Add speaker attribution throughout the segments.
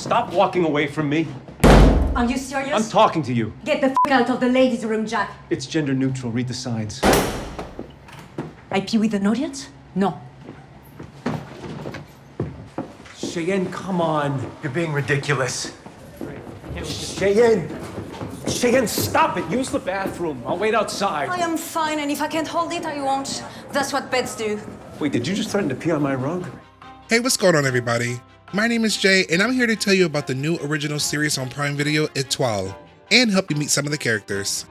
Speaker 1: stop walking away from me?
Speaker 2: Are you serious?
Speaker 1: I'm talking to you.
Speaker 2: Get the f out of the ladies' room, Jack.
Speaker 1: It's gender neutral. Read the signs.
Speaker 2: I pee with an audience? No.
Speaker 1: Cheyenne, come on.
Speaker 3: You're being ridiculous.
Speaker 1: Cheyenne! Cheyenne, stop it! Use the bathroom. I'll wait outside.
Speaker 2: I am fine, and if I can't hold it, I won't. That's what pets do.
Speaker 1: Wait, did you just threaten to pee on my rug?
Speaker 4: Hey, what's going on, everybody? My name is Jay, and I'm here to tell you about the new original series on Prime Video, Étoile, and help you meet some of the characters.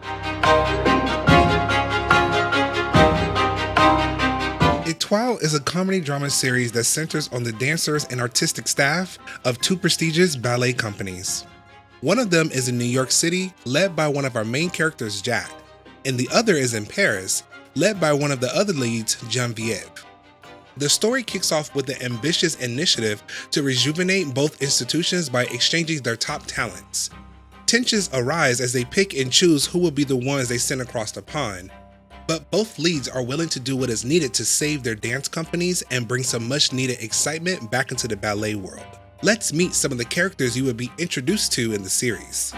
Speaker 4: Étoile is a comedy drama series that centers on the dancers and artistic staff of two prestigious ballet companies. One of them is in New York City, led by one of our main characters, Jack, and the other is in Paris, led by one of the other leads, Genevieve. The story kicks off with the ambitious initiative to rejuvenate both institutions by exchanging their top talents. Tensions arise as they pick and choose who will be the ones they send across the pond, but both leads are willing to do what is needed to save their dance companies and bring some much needed excitement back into the ballet world. Let's meet some of the characters you would be introduced to in the series.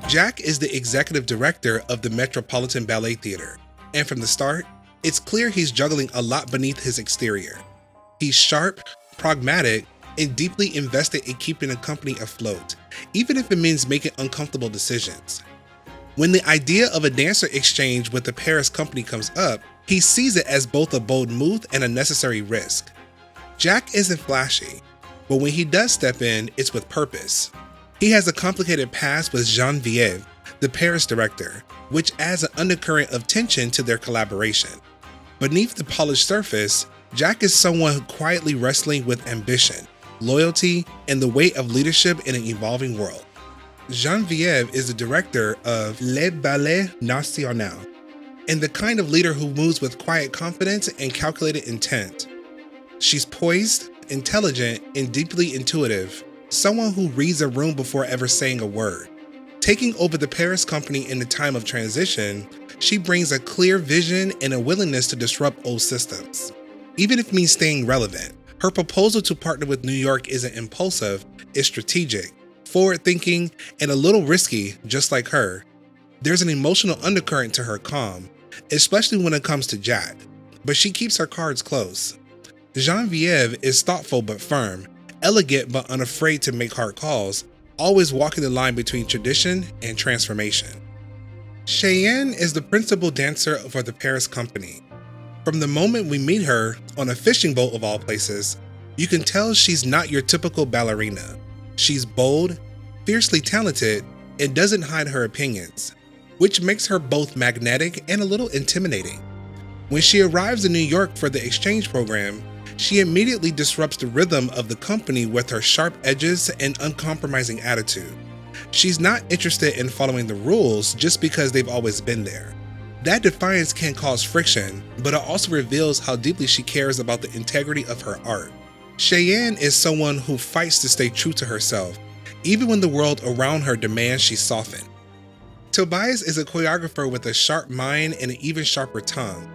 Speaker 4: Jack is the executive director of the Metropolitan Ballet Theater, and from the start, it's clear he's juggling a lot beneath his exterior. He's sharp, pragmatic, and deeply invested in keeping the company afloat, even if it means making uncomfortable decisions. When the idea of a dancer exchange with the Paris company comes up, he sees it as both a bold move and a necessary risk. Jack isn't flashy, but when he does step in, it's with purpose. He has a complicated past with Genevieve, the Paris director, which adds an undercurrent of tension to their collaboration. Beneath the polished surface, Jack is someone quietly wrestling with ambition, loyalty, and the weight of leadership in an evolving world. Genevieve is the director of Le Ballet National, and the kind of leader who moves with quiet confidence and calculated intent. She's poised, intelligent, and deeply intuitive, someone who reads a room before ever saying a word. Taking over the Paris company in the time of transition, she brings a clear vision and a willingness to disrupt old systems. Even if it means staying relevant, her proposal to partner with New York isn't impulsive, it's strategic, forward-thinking, and a little risky, just like her. There's an emotional undercurrent to her calm, especially when it comes to Jack, but she keeps her cards close. Genevieve is thoughtful but firm, elegant but unafraid to make hard calls, always walking the line between tradition and transformation. Cheyenne is the principal dancer for the Paris company. From the moment we meet her, on a fishing boat of all places, you can tell she's not your typical ballerina. She's bold, fiercely talented, and doesn't hide her opinions, which makes her both magnetic and a little intimidating. When she arrives in New York for the exchange program, she immediately disrupts the rhythm of the company with her sharp edges and uncompromising attitude. She's not interested in following the rules just because they've always been there. That defiance can cause friction, but it also reveals how deeply she cares about the integrity of her art. Cheyenne is someone who fights to stay true to herself, even when the world around her demands she soften. Tobias is a choreographer with a sharp mind and an even sharper tongue.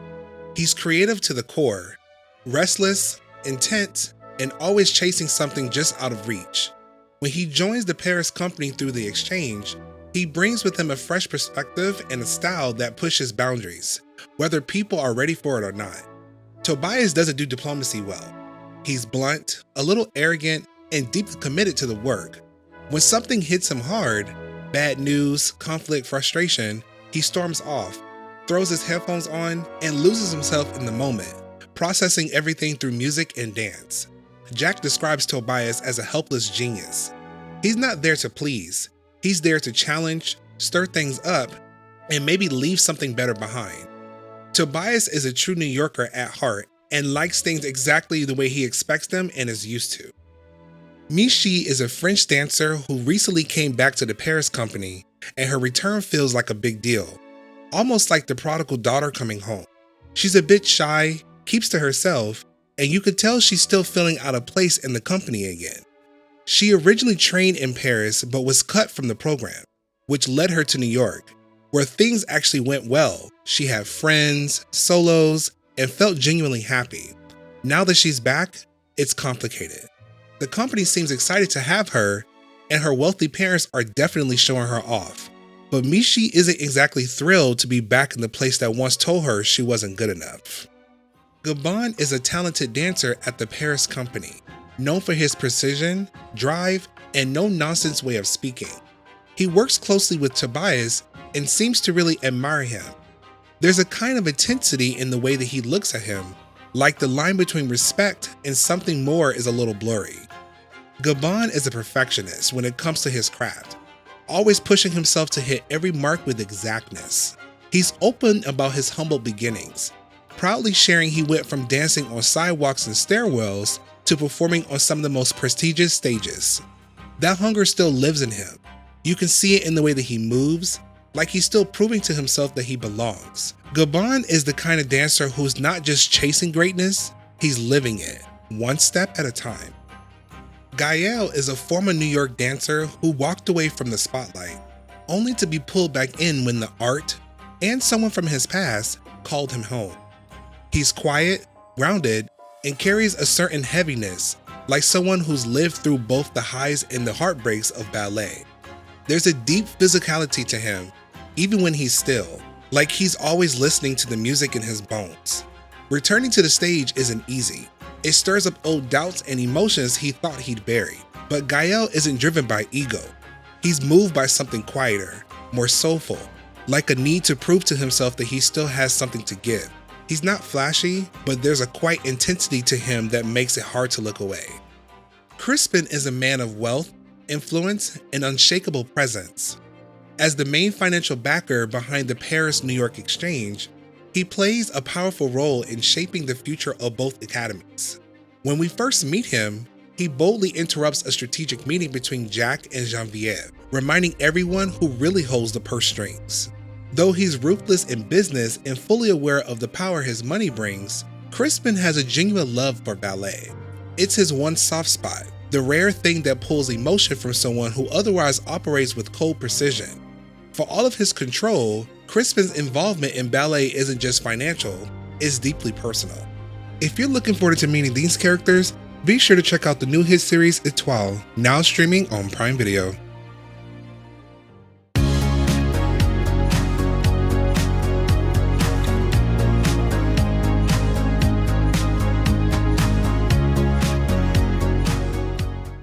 Speaker 4: He's creative to the core, restless, intense, and always chasing something just out of reach. When he joins the Paris company through the exchange, he brings with him a fresh perspective and a style that pushes boundaries, whether people are ready for it or not. Tobias doesn't do diplomacy well. He's blunt, a little arrogant, and deeply committed to the work. When something hits him hard, bad news, conflict, frustration, he storms off, throws his headphones on, and loses himself in the moment, processing everything through music and dance. Jack describes Tobias as a helpless genius. He's not there to please. He's there to challenge, stir things up, and maybe leave something better behind. Tobias is a true New Yorker at heart and likes things exactly the way he expects them and is used to. Mishi is a French dancer who recently came back to the Paris company, and her return feels like a big deal, almost like the prodigal daughter coming home. She's a bit shy, keeps to herself, and you could tell she's still feeling out of place in the company again. She originally trained in Paris but was cut from the program, which led her to New York, where things actually went well. She had friends, solos, and felt genuinely happy. Now that she's back, it's complicated. The company seems excited to have her, and her wealthy parents are definitely showing her off. But Mishi isn't exactly thrilled to be back in the place that once told her she wasn't good enough. Gaban is a talented dancer at the Paris company, known for his precision, drive, and no-nonsense way of speaking. He works closely with Tobias and seems to really admire him. There's a kind of intensity in the way that he looks at him, like the line between respect and something more is a little blurry. Gaban is a perfectionist when it comes to his craft, always pushing himself to hit every mark with exactness. He's open about his humble beginnings, proudly sharing he went from dancing on sidewalks and stairwells to performing on some of the most prestigious stages. That hunger still lives in him. You can see it in the way that he moves, like he's still proving to himself that he belongs. Gaban is the kind of dancer who's not just chasing greatness, he's living it, one step at a time. Guyel is a former New York dancer who walked away from the spotlight, only to be pulled back in when the art, and someone from his past, called him home. He's quiet, grounded, and carries a certain heaviness, like someone who's lived through both the highs and the heartbreaks of ballet. There's a deep physicality to him, even when he's still, like he's always listening to the music in his bones. Returning to the stage isn't easy. It stirs up old doubts and emotions he thought he'd bury. But Guyel isn't driven by ego. He's moved by something quieter, more soulful, like a need to prove to himself that he still has something to give. He's not flashy, but there's a quiet intensity to him that makes it hard to look away. Chrisman is a man of wealth, influence, and unshakable presence. As the main financial backer behind the Paris-New York exchange, he plays a powerful role in shaping the future of both academies. When we first meet him, he boldly interrupts a strategic meeting between Jack and Genevieve, reminding everyone who really holds the purse strings. Though he's ruthless in business and fully aware of the power his money brings, Chrisman has a genuine love for ballet. It's his one soft spot, the rare thing that pulls emotion from someone who otherwise operates with cold precision. For all of his control, Chrisman's involvement in ballet isn't just financial, it's deeply personal. If you're looking forward to meeting these characters, be sure to check out the new hit series Étoile, now streaming on Prime Video.